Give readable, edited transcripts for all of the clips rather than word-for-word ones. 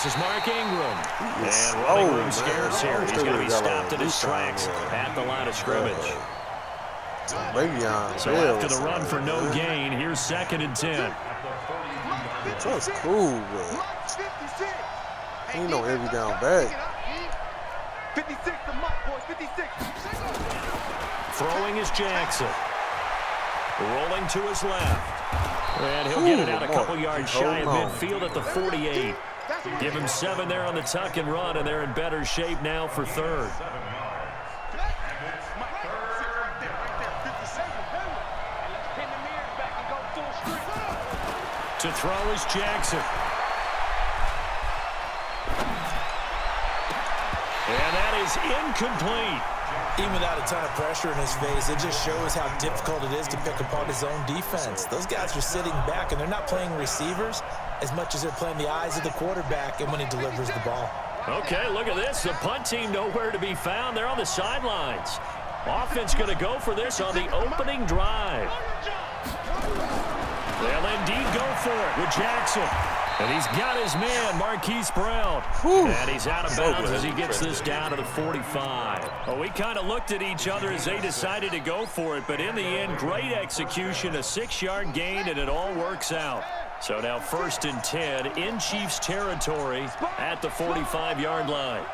This is Mark Ingram. And running room scarce here. He's going to be stopped in his tracks at the line of scrimmage. So after the run for no gain, here's 2nd and 10. That's cool, but ain't no every down back. 56 to Mike, boys, 56. Throwing is Jackson. Rolling to his left. And he'll get it out a couple yards shy of midfield at the 48. Give him 7 there on the tuck and run, and they're in better shape now for 3rd. To throw is Jackson. And that is incomplete. Even without a ton of pressure in his face, it just shows how difficult it is to pick apart his own defense. Those guys are sitting back, and they're not playing receivers as much as they're playing the eyes of the quarterback and when he delivers the ball. Okay, look at this. The punt team nowhere to be found. They're on the sidelines. Offense going to go for this on the opening drive. They'll indeed go for it with Jackson. And he's got his man, Marquise Brown. And he's out of bounds as he gets this down to the 45. Well, we kind of looked at each other as they decided to go for it. But in the end, great execution, a 6-yard gain, and it all works out. So now 1st and 10 in Chiefs territory at the 45-yard line.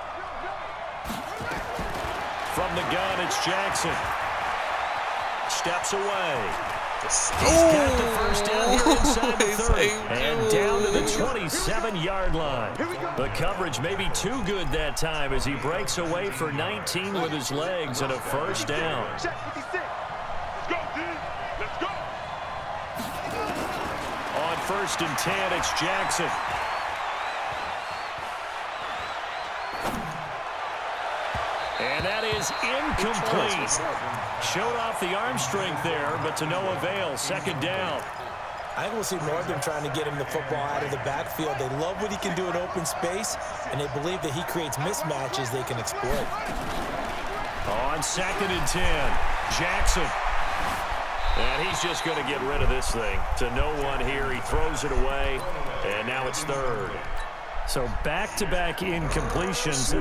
From the gun, it's Jackson. Steps away. He's got the first down here inside the 30 and down to the 27-yard line. The coverage may be too good that time as he breaks away for 19 with his legs and a first down. On 1st and 10, it's Jackson. And that is incomplete. Showed off the arm strength there, but to no avail. 2nd down. I think we'll see more of them trying to get him the football out of the backfield. They love what he can do in open space, and they believe that he creates mismatches they can exploit. On 2nd and 10, Jackson. And he's just going to get rid of this thing. To no one here. He throws it away, and now it's 3rd. So back-to-back incompletions.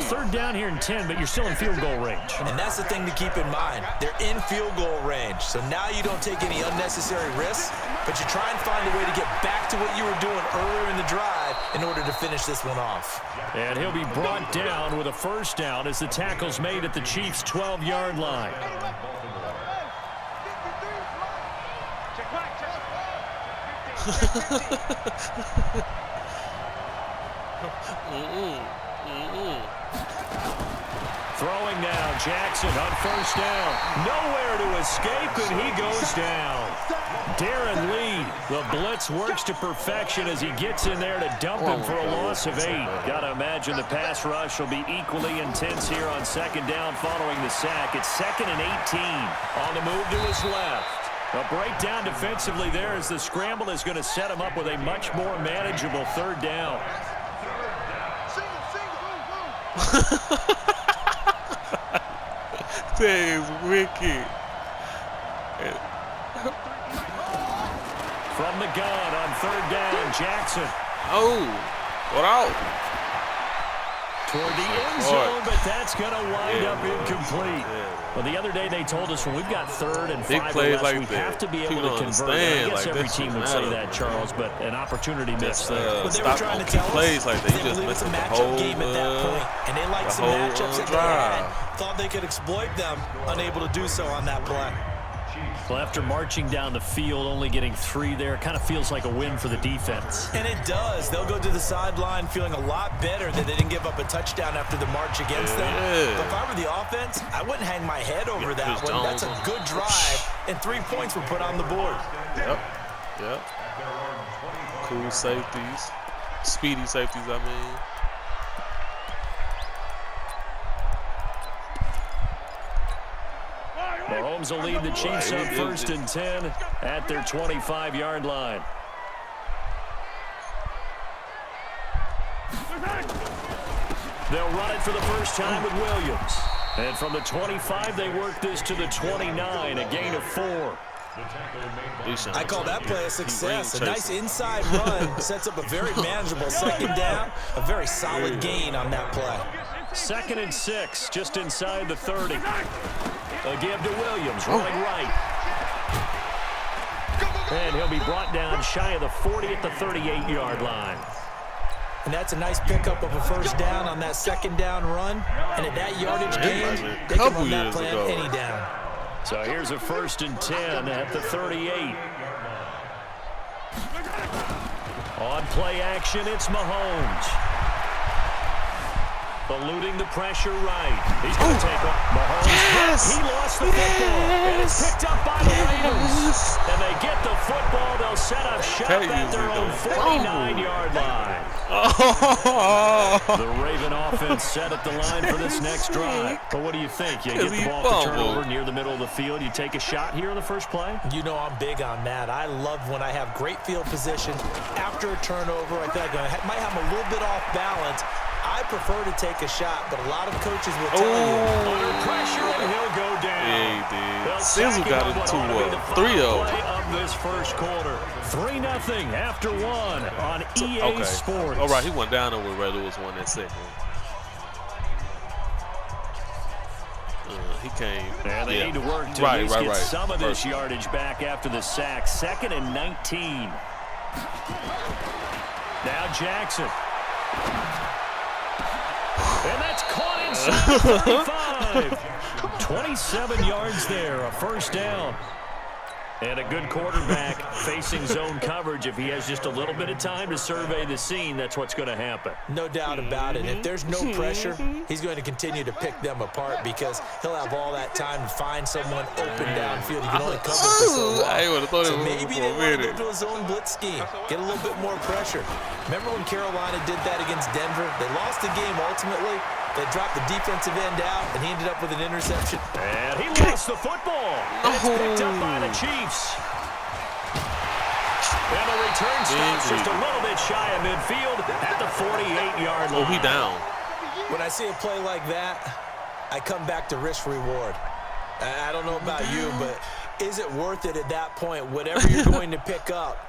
3rd down here in 10, but you're still in field goal range. And that's the thing to keep in mind. They're in field goal range. So now you don't take any unnecessary risks, but you try and find a way to get back to what you were doing earlier in the drive in order to finish this one off. And he'll be brought down with a first down as the tackle's made at the Chiefs' 12-yard line. Throwing now, Jackson on first down. Nowhere to escape, and he goes down. Darren Lee, the blitz works to perfection as he gets in there to dump him for a loss of 8. Got to imagine the pass rush will be equally intense here on 2nd down following the sack. It's 2nd and 18 on the move to his left. A breakdown defensively there as the scramble is going to set him up with a much more manageable 3rd down. That is wicked. From the gun on 3rd down, Jackson. Oh, what out? Toward the end zone, but that's going to wind up incomplete. Well, the other day they told us when we've got 3rd and 5 or less, we have to be able to convert. I guess every team would say that, Charles, but an opportunity missed there. But they were trying to tell us plays like that. You just believe it's missed a the matchup whole game at that point, and they liked some matchups that they had. Thought they could exploit them, unable to do so on that play. Well, after marching down the field, only getting 3 there, kind of feels like a win for the defense. And it does. They'll go to the sideline feeling a lot better that they didn't give up a touchdown after the march against them. But if I were the offense, I wouldn't hang my head over that one. That's a good drive, and 3 points were put on the board. Yep. Cool safeties. Speedy safeties, I mean. Mahomes will lead the Chiefs on 1st and 10 at their 25-yard line. They'll run it for the first time with Williams. And from the 25, they work this to the 29, a gain of 4. I call that play a success. A nice inside run sets up a very manageable second down. A very solid gain on that play. 2nd and 6, just inside the 30. A give to Williams, running right. And he'll be brought down shy of the 40 at the 38-yard line. And that's a nice pickup of a first down on that second down run. And at that yardage gain, they can run that play on any down. So here's a 1st and 10 at the 38. On play action, it's Mahomes. Eluding the pressure right. He's going to take off. Mahomes. Yes! He lost the football. And it's picked up by the Raiders. And they get the football. They'll set up shop at their own 49-yard line. The Raven offense set at the line for this next drive. But what do you think? You get the ball off the turnover near the middle of the field. You take a shot here in the first play? You know I'm big on that. I love when I have great field position after a turnover. I think I might have a little bit off balance. I prefer to take a shot, but a lot of coaches will tell you. Under pressure, and he'll go down. Yeah, he did. Sizzle got it 2-3-0. Of this first quarter. 3-0 after 1 on EA Sports. All right, he went down over Red Lewis won that second. He came. And they need to work to get some of this yardage back after the sack. 2nd and 19. Now Jackson. And that's caught inside the 35. 27 yards there, a first down. And a good quarterback facing zone coverage. If he has just a little bit of time to survey the scene, that's what's going to happen. No doubt about it. If there's no pressure, he's going to continue to pick them apart because he'll have all that time to find someone open downfield. He can only cover for so long. So maybe they want to go to a zone blitz scheme, get a little bit more pressure. Remember when Carolina did that against Denver? They lost the game ultimately. They dropped the defensive end out, and he ended up with an interception. And he lost the football. And it's picked up by the Chiefs. And the return stops just a little bit shy of midfield at the 48-yard line. Oh, he down. When I see a play like that, I come back to risk-reward. I don't know about you, but is it worth it at that point, whatever you're going to pick up,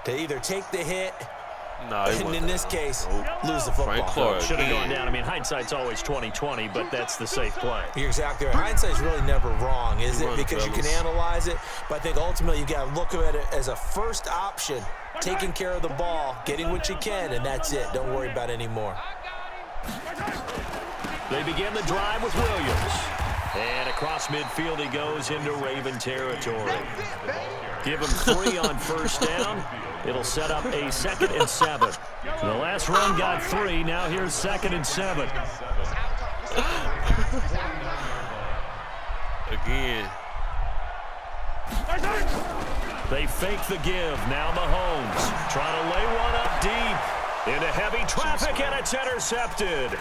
to either take the hit, and in this case, lose the football? Should have gone down. I mean, hindsight's always 20/20, but that's the safe play. You're exactly right. Hindsight's really never wrong, is it? Because you can analyze it, but I think ultimately you got to look at it as a first option, taking care of the ball, getting what you can, and that's it. Don't worry about any more. They begin the drive with Williams. And across midfield he goes into Raven territory. Give him 3 on first down. It'll set up a 2nd and 7. The last run got 3. Now here's 2nd and 7. Again. They fake the give. Now Mahomes trying to lay one up deep into heavy traffic, and it's intercepted.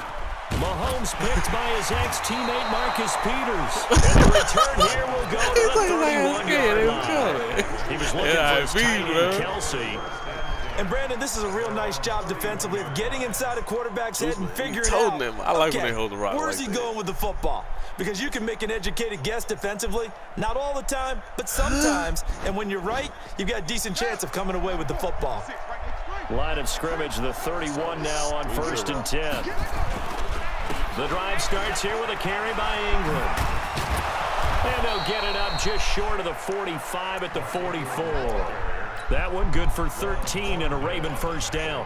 Mahomes picked by his ex-teammate Marcus Peters. And the return here will go to the 31-yard line. He was looking for his tight end, Kelsey. And Brandon, this is a real nice job defensively of getting inside a quarterback's head and figuring out. I like when they hold the rock. Where's he going with the football? Because you can make an educated guess defensively. Not all the time, but sometimes. And when you're right, you've got a decent chance of coming away with the football. Line of scrimmage, the 31 now on 1st and 10. The drive starts here with a carry by Ingram. And they'll get it up just short of the 45 at the 44. That one good for 13 and a Raven first down.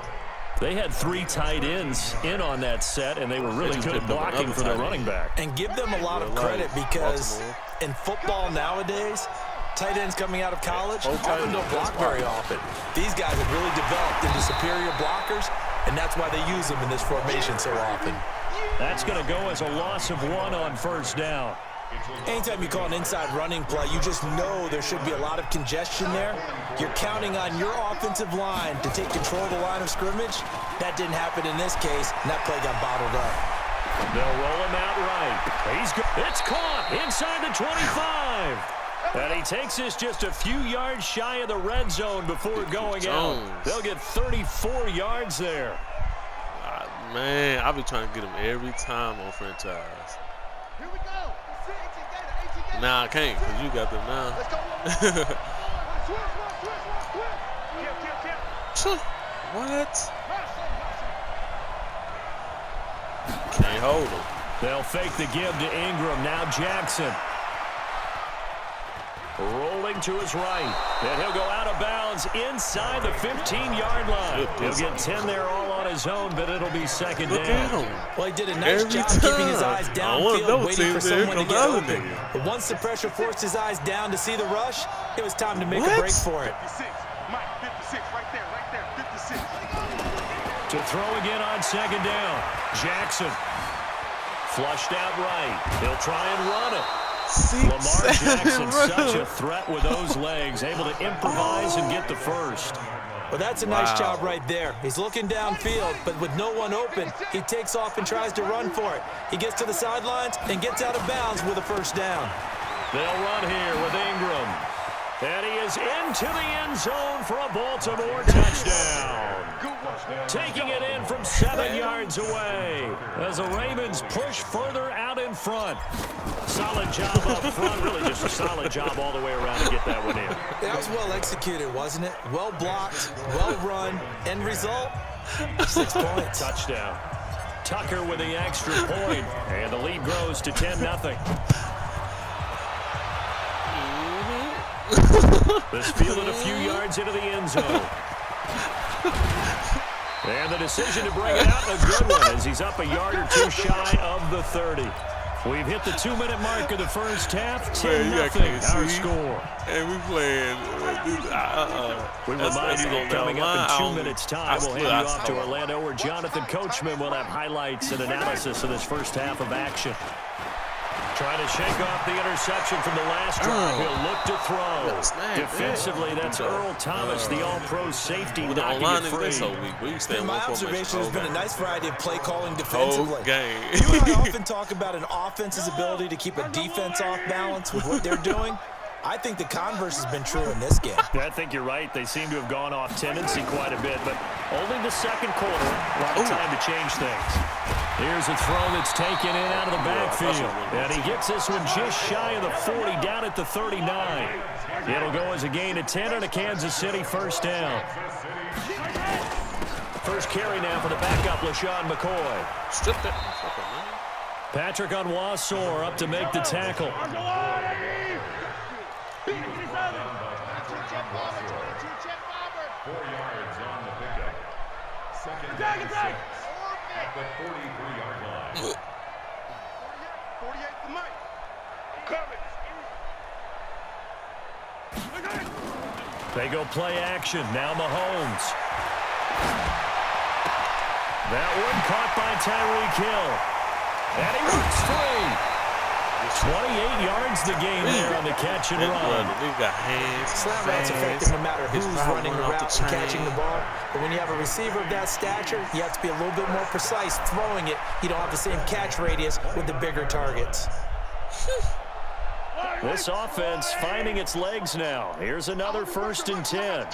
They had 3 tight ends in on that set, and they were really good at blocking for their running back. And give them a lot of credit because in football nowadays, tight ends coming out of college often don't block very often. These guys have really developed into superior blockers, and that's why they use them in this formation so often. That's going to go as a loss of 1 on first down. Anytime you call an inside running play, you just know there should be a lot of congestion there. You're counting on your offensive line to take control of the line of scrimmage. That didn't happen in this case, and that play got bottled up. They'll roll him out right. He's good. It's caught inside the 25. And he takes this just a few yards shy of the red zone before going out. They'll get 34 yards there. Man, I'll be trying to get him every time on franchise. Here we go. Nah, I can't because you got them now. What? Can't hold him. They'll fake the give to Ingram. Now Jackson. Rolling to his right. And he'll go out of bounds inside the 15-yard line. He'll get 10 there all on his own, but it'll be second Look down. at him. Well, he did a nice Every job time. keeping his eyes downfield, waiting for someone to get open. Nigga. But once the pressure forced his eyes down to see the rush, it was time to make a break for it. 56. Mike, 56. Right there. 56. To throw again on second down. Jackson. Flushed out right. He'll try and run it. Lamar Jackson, such a threat with those legs, able to improvise and get the first. Well, that's a nice job right there. He's looking downfield, but with no one open, he takes off and tries to run for it. He gets to the sidelines and gets out of bounds with a first down. They'll run here with Ingram. And he is into the end zone for a Baltimore touchdown. Taking it in from 7 yards away as the Ravens push further out in front. Solid job up front. Really just a solid job all the way around to get that one in. That was well executed, wasn't it? Well blocked, well run. End result, 6 points. Touchdown. Tucker with the extra point. And the lead grows to 10-0. This fielded a few yards into the end zone. And the decision to bring it out, a good one, as he's up a yard or two shy of the 30. We've hit the 2-minute mark of the first half. 10-0 our score. And we playing. We remind you that coming up in 2 minutes' time, we'll hand you off to Orlando, where Jonathan Coachman will have highlights and analysis of this first half of action. Trying to shake off the interception from the last drive. He'll look to throw. Defensively, that's Earl Thomas, the all-pro safety, knocking it free. In my observation, there's been a nice variety of play calling defensively. Game. You and I often talk about an offense's ability to keep a defense off balance with what they're doing. I think the converse has been true in this game. I think you're right. They seem to have gone off tendency quite a bit, but only the second quarter. A lot of time to change things. Here's a throw that's taken in out of the backfield. And he gets this one just shy of the 40, down at the 39. It'll go as a gain of 10 on a Kansas City first down. First carry now for the backup, LaShawn McCoy. Stripped it. Patrick Onwuasor up to make the tackle. 4 yards on the pickup. Second down and 6 at the 43-yard line. 48 to Mike. Coming. They go play action. Now Mahomes. That one caught by Tyreek Hill. And he works free. 28 yards the game there on the catch and run. Slant routes effective no matter who's running the route and catching the ball. But when you have a receiver of that stature, you have to be a little bit more precise throwing it. You don't have the same catch radius with the bigger targets. This offense finding its legs now. Here's another 1st and 10.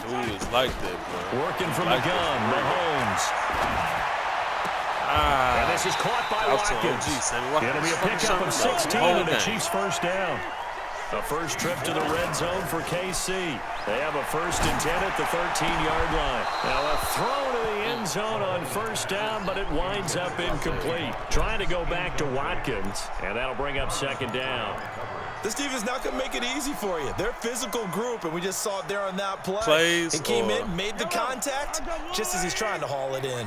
Ooh, it's like that, bro. Working from the gun, Mahomes. And this is caught by Watkins. It'll be a pickup of 16 and the Chiefs' first down. A first trip to the red zone for KC. They have a 1st and 10 at the 13-yard line. Now a throw to the end zone on first down, but it winds up incomplete. Trying to go back to Watkins, and that'll bring up 2nd down. This defense not going to make it easy for you. They're a physical group, and we just saw it there on that play. He came in, made the contact, just as he's trying to haul it in.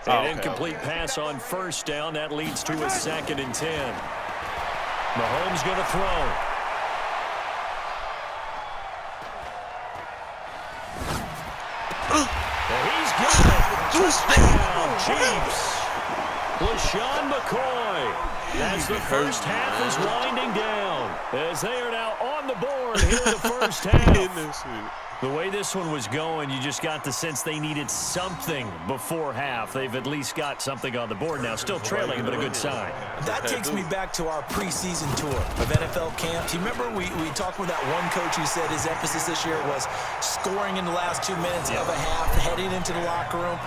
An incomplete pass on first down. That leads to a 2nd and 10. Mahomes going to throw. And he's got it. Touchdown, Chiefs. LaShawn McCoy. As the first half is winding down, as they are now on on the board here in the first half. The way this one was going, you just got the sense they needed something before half. They've at least got something on the board now. Still trailing, but a good sign. That takes me back to our preseason tour of NFL camps. You remember we talked with that one coach who said his emphasis this year was scoring in the last 2 minutes of a half, heading into the locker room.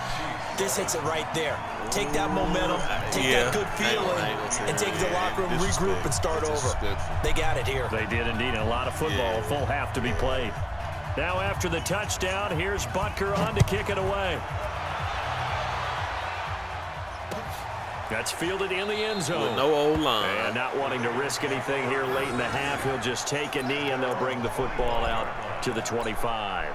This hits it right there. Take that momentum, take that good feeling, and take it to the locker room, regroup, and start over. They got it here. They did indeed. And a lot of football, a full half to be played. Now after the touchdown, here's Butker on to kick it away. That's fielded in the end zone. No O-line. And not wanting to risk anything here late in the half, he'll just take a knee, and they'll bring the football out to the 25.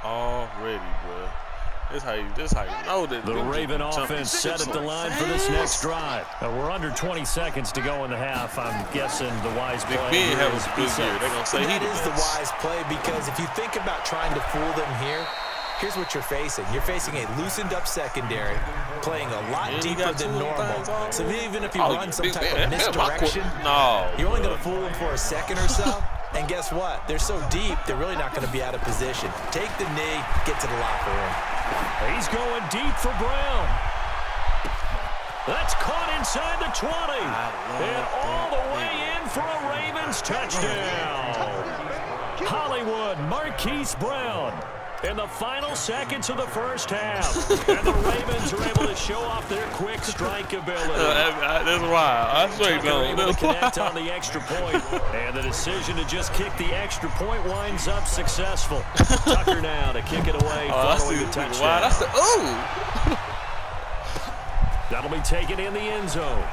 Already, bro. This how you know that. The Raven offense set at the line for this next drive. We're under 20 seconds to go in the half. I'm guessing the wise play Big Ben is having a good year. They're going to say that is the wise play, because if you think about trying to fool them here, here's what you're facing. You're facing a loosened up secondary, playing a lot deeper than normal. So even if you run some type of misdirection, you're only going to fool them for a second or so. And guess what? They're so deep, they're really not going to be out of position. Take the knee, get to the locker room. He's going deep for Brown. That's caught inside the 20. And all the way in for a Ravens touchdown. Hollywood Marquise Brown in the final seconds of the first half. And the Ravens are able to show off their quick strike ability. That's why. I straight They're able know. to connect on the extra point. And the decision to just kick the extra point winds up successful. Tucker now to kick it away following the touchdown. That'll be taken in the end zone.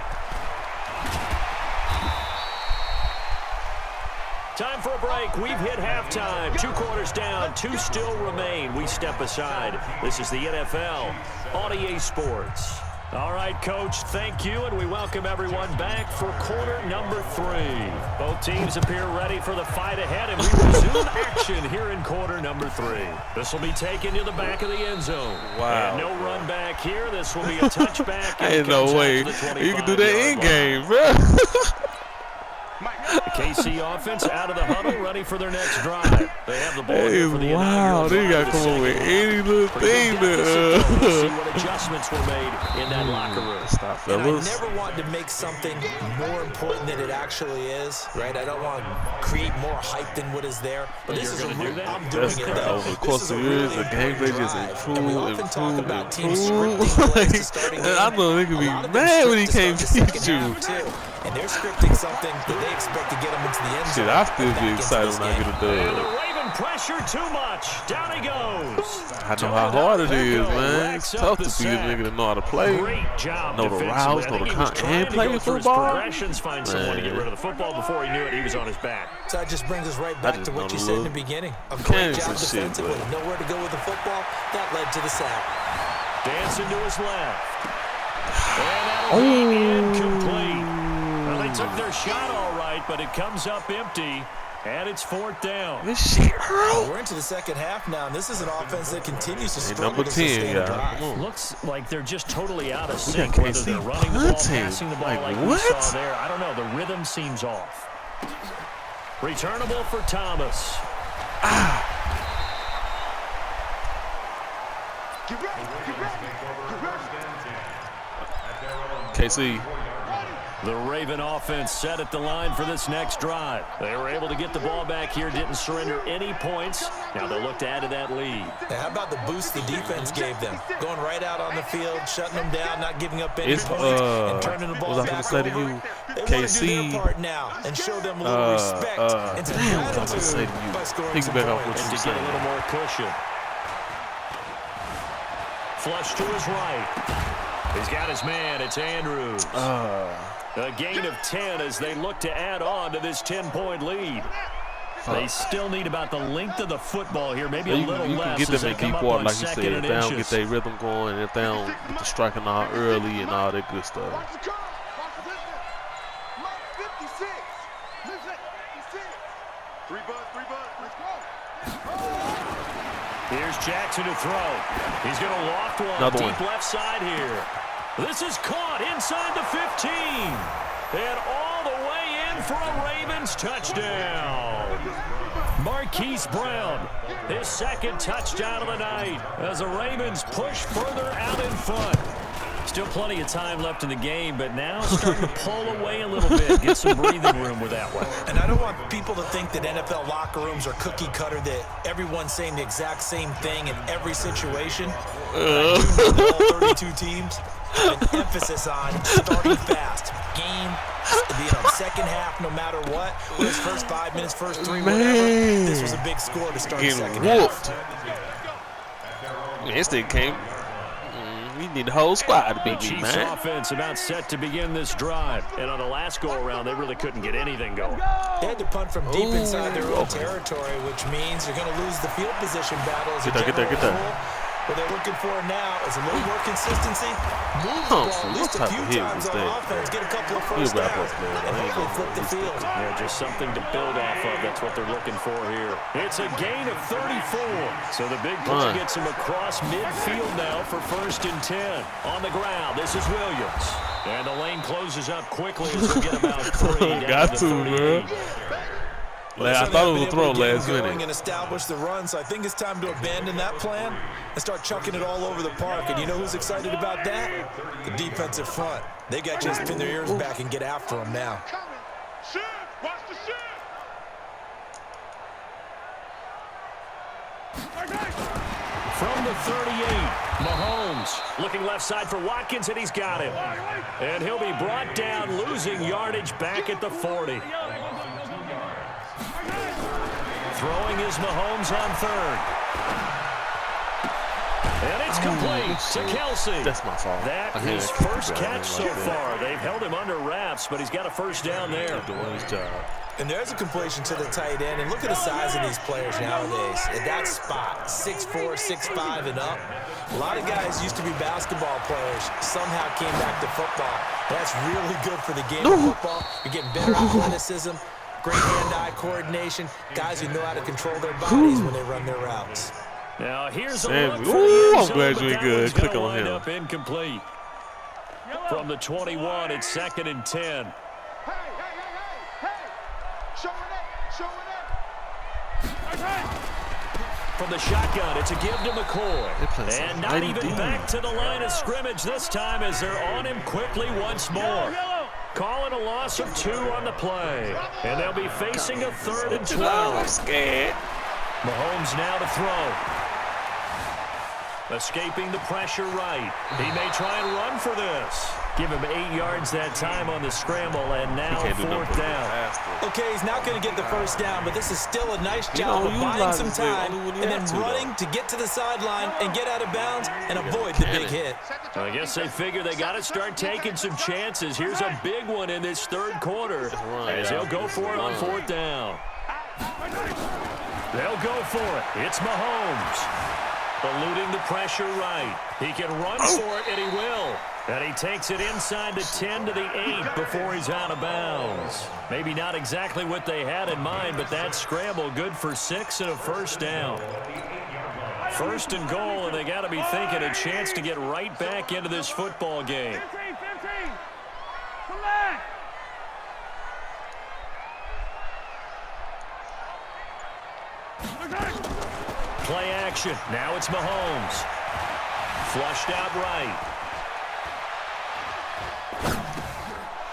Time for a break. We've hit halftime. 2 quarters down. 2 still remain. We step aside. This is the NFL on EA Sports. All right, Coach, thank you, and we welcome everyone back for quarter number 3. Both teams appear ready for the fight ahead, and we resume action here in quarter number 3. This will be taken to the back of the end zone. Wow. And no run back here. This will be a touchback. Ain't no way. You can do that in game, bro. The KC offense out of the huddle, ready for their next drive. They have the ball for the wow, they got to come up with any little thing to see what adjustments were made in that locker room. Stop, and I fellas. never want to make something more important than it actually is, right? I don't want to create more hype than what is there. But this is a real, I'm doing it though. Over the course of years, the gameplay just improved. I know they could be mad when he can't beat you. And they're scripting something that they expect to get them into the end zone. Shit, I still be excited when I get a And the dub. Raven pressure too much. Down he goes. I know how hard it is, man. It's tough to be a nigga that know how to play, Great job know the routes, know the and play football. Find someone to get rid of the football. Before he knew it, he was on his back. So that just brings us right back to what you said in the beginning. A great Kansas job shit, defensively. Nowhere to go with the football. That led to the sack. Dancing to his left. And that'll be incomplete. Well, they took their shot all right, but it comes up empty, and it's 4th down. This shit hurt. We're into the second half now, and this is an offense that continues to struggle number to 10, sustain a drive. Come on. Looks like they're just totally out of We sync, got whether KC they're running the ball, punting. passing the ball like we what? saw there. I don't know. The rhythm seems off. Returnable for Thomas. KC. The Raven offense set at the line for this next drive. They were able to get the ball back here, didn't surrender any points. Now they'll look to add to that lead. Now, how about the boost the defense gave them? Going right out on the field, shutting them down, not giving up any points, and turning the ball back over. They want to do KC. their part now and show them a little respect and some gratitude by scoring some points. And to get a little more cushion. Flush to his right. He's got his man. It's Andrews. A gain of 10 as they look to add on to this 10-point lead. They still need about the length of the football here, maybe a little less. You can get as them they in come deep up water, on like you said. second If and they don't get inches. their rhythm going, if they don't get the striking out early and all that good stuff. Here's Jackson to throw. He's going to loft one. Another Deep left one. side here. This is caught inside the 15. And all the for a Ravens touchdown. Marquise Brown, his second touchdown of the night as the Ravens push further out in front. Still plenty of time left in the game, but now starting to pull away a little bit, get some breathing room with that one. And I don't want people to think that NFL locker rooms are cookie cutter, that everyone's saying the exact same thing in every situation. All 32 teams have an emphasis on starting fast. Game, second half, no matter what. Whether it's first 5 minutes, first 3, whatever. This was a big score to start the second half. Man, this thing came. We need the whole squad to beat me, Chiefs man. offense about set to begin this drive. And on the last go-around, they really couldn't get anything going. They had to punt from deep inside their own territory, which means you're going to lose the field position battle as a general rule. What they're looking for now is a little more consistency, move the ball at least a few times on offense, get a couple of first downs, and hopefully flip the field. Yeah, just something to build off of. That's what they're looking for here. It's a gain of 34. So the big play gets him across midfield now for 1st and 10. On the ground, this is Williams. And the lane closes up quickly as we get about 3 down to 38. I thought it was a throw last minute. And establish the run, so I think it's time to abandon that plan and start chucking it all over the park. And you know who's excited about that? The defensive front. They got to just pin their ears back and get after them now. From the 38, Mahomes looking left side for Watkins, and he's got him. And he'll be brought down, losing yardage back at the 40. Throwing is Mahomes on 3rd. And it's complete to Kelsey. That's my fault. That is first catch so far. They've held him under wraps, but he's got a first down there. Doing his job. And there's a completion to the tight end. And look at the size of these players nowadays. At that spot, 6'4", 6'5", and up. A lot of guys used to be basketball players, somehow came back to football. That's really good for the game of football. You're getting better athleticism. Great hand-eye coordination. Guys who know how to control their bodies when they run their routes. Now here's a Sam, look for the I'm glad you're good. Click on him. Up incomplete. From the 21, it's 2nd and 10. From the shotgun, it's a give to McCoy. And not even back to the line of scrimmage this time as they're on him quickly once more. Calling a loss of 2 on the play. And they'll be facing a 3rd and 12. Scared. Mahomes now to throw. Escaping the pressure right. He may try and run for this. Give him 8 yards that time on the scramble, and now 4th down. Okay, he's not going to get the first down, but this is still a nice job of buying some time and then running to get to the sideline and get out of bounds and avoid the big hit. I guess they figure they got to start taking some chances. Here's a big one in this 3rd quarter as he'll go for it on 4th down. They'll go for it. It's Mahomes. Eluding the pressure right. He can run for it, and he will. And he takes it inside the 10 to the 8 before he's out of bounds. Maybe not exactly what they had in mind, but that scramble good for 6 and a first down. 1st and goal, and they got to be thinking a chance to get right back into this football game. 15. Come back. Play action. Now it's Mahomes. Flushed out right.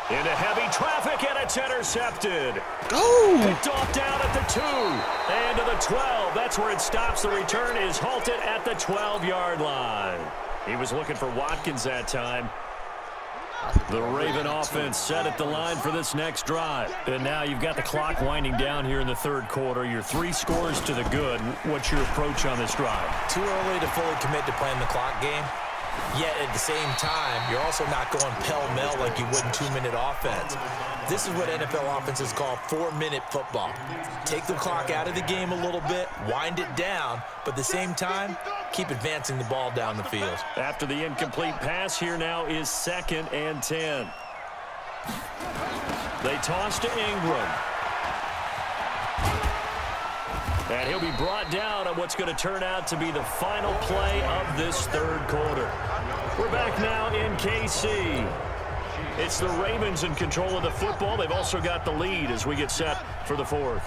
Into heavy traffic, and it's intercepted. Picked off down at the 2. And to the 12. That's where it stops. The return is halted at the 12-yard line. He was looking for Watkins that time. The Raven offense set at the line for this next drive. And now you've got the clock winding down here in the 3rd quarter. You're 3 scores to the good. What's your approach on this drive? Too early to fully commit to playing the clock game. Yet at the same time, you're also not going pell-mell like you would in 2-minute offense. This is what NFL offenses call 4-minute football. Take the clock out of the game a little bit, wind it down, but at the same time, keep advancing the ball down the field. After the incomplete pass, here now is 2nd and 10. They toss to Ingram. And he'll be brought down on what's going to turn out to be the final play of this 3rd quarter. We're back now in KC. It's the Ravens in control of the football. They've also got the lead as we get set for the fourth.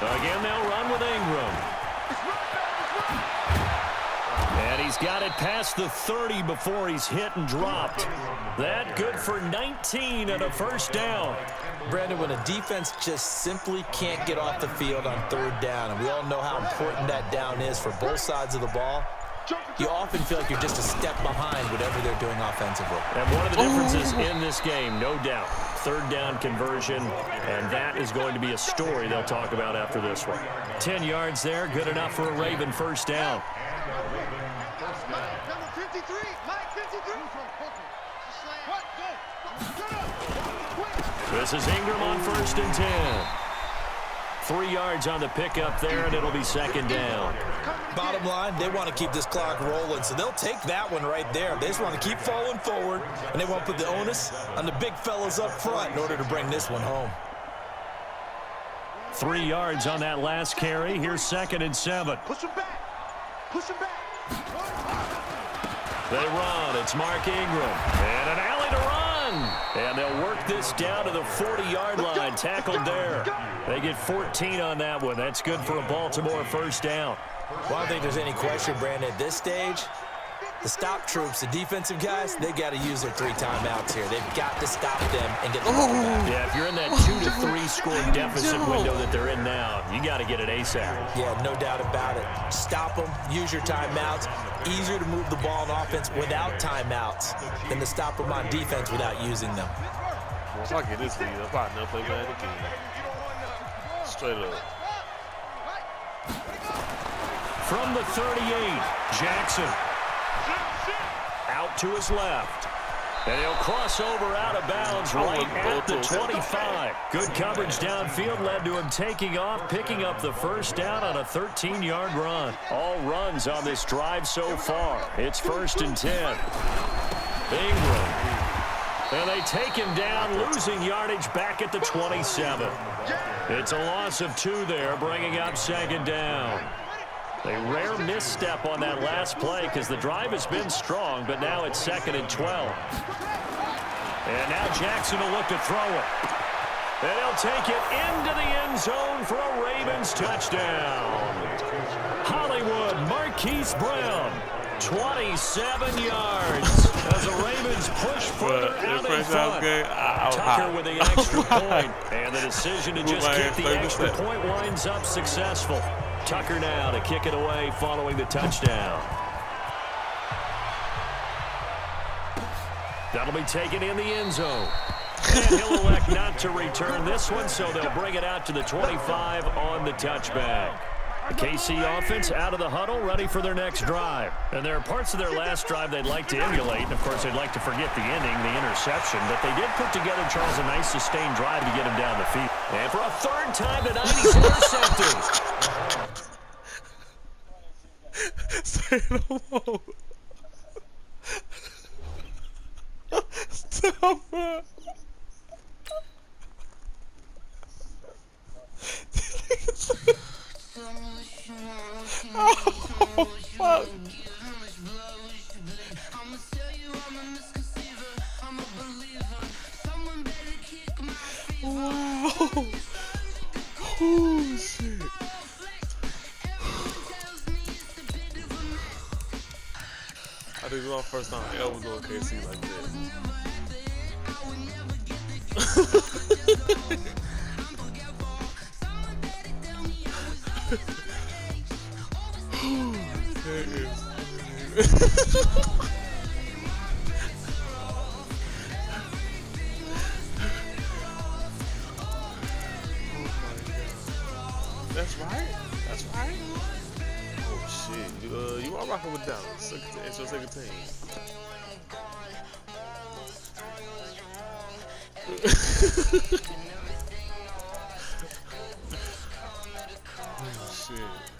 Again, they'll run with Ingram. And he's got it past the 30 before he's hit and dropped. That good for 19 and a first down. Brandon, when a defense just simply can't get off the field on third down, and we all know how important that down is for both sides of the ball, you often feel like you're just a step behind whatever they're doing offensively. And one of the differences in this game, no doubt, third down conversion, and that is going to be a story they'll talk about after this one. 10 yards there, good enough for a Raven first down. Number 53, Mike 53. This is Ingram on 1st and 10. 3 yards on the pickup there, and it'll be second down. Bottom line, they want to keep this clock rolling, so they'll take that one right there. They just want to keep falling forward, and they want to put the onus on the big fellas up front in order to bring this one home. 3 yards on that last carry. Here's 2nd and 7. Push him back. Push him back. They run. It's Mark Ingram. And an alley to run. And they'll work this down to the 40-yard line. Tackled there. They get 14 on that one. That's good for a Baltimore first down. Well, I don't think there's any question, Brandon, at this stage, the stop troops, the defensive guys, they got to use their 3 timeouts here. They've got to stop them and get the ball back. Yeah, if you're in that 2 to 3 score deficit window that they're in now, you got to get it ASAP. Yeah, no doubt about it. Stop them, use your timeouts. Easier to move the ball on offense without timeouts than to stop them on defense without using them. Once I get this lead, I'll probably never play Madden again. Straight up. From the 38, Jackson. Out to his left. And he'll cross over out of bounds right at the 25. Good coverage downfield led to him taking off, picking up the first down on a 13-yard run. All runs on this drive so far. It's 1st and 10. Ingram. And they take him down, losing yardage back at the 27. It's a loss of 2 there, bringing up 2nd down. A rare misstep on that last play because the drive has been strong, but now it's 2nd and 12. And now Jackson will look to throw it. And he'll take it into the end zone for a Ravens touchdown. Hollywood Marquise Brown, 27 yards as the Ravens push further out in front. Tucker with the extra point, and the decision to just kick the extra point winds up successful. Tucker now to kick it away following the touchdown. That'll be taken in the end zone. And he'll elect not to return this one, so they'll bring it out to the 25 on the touchback. The KC offense out of the huddle, ready for their next drive. And there are parts of their last drive they'd like to emulate. And, of course, they'd like to forget the ending, the interception. But they did put together, Charles, a nice sustained drive to get him down the field. And for a 3rd time tonight, he's intercepted. Say no more. Stop it. Oh, fuck. Wow. Oh, shit. I think it's my first time ever doing KC like that. That's right. That's right. Oh shit. You are rocking with Dallas. It's your 2nd team. Oh shit.